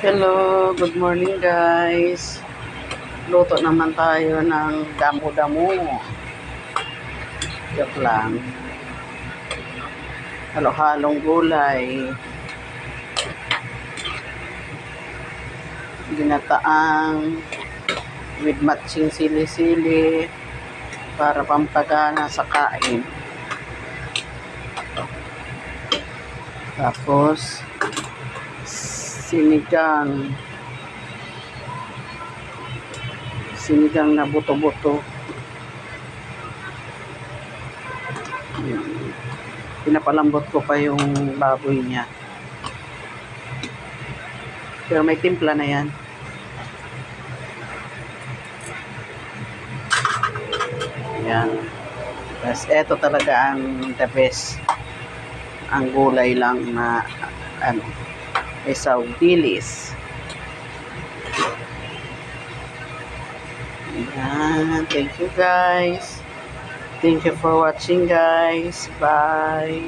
Hello, good morning guys. Luto naman tayo ng damo-damo. Joke lang. Halo-halong gulay. Ginataang with matching sili-sili para pampagana sa kain. Tapos sinigang na buto-buto. Pinapalambot ko pa yung baboy niya. Pero may timpla na yan. Yan. Tapos eto talaga ang the best. Ang gulay lang na isaw dilis. Yan. Thank you guys. Thank you for watching guys. Bye.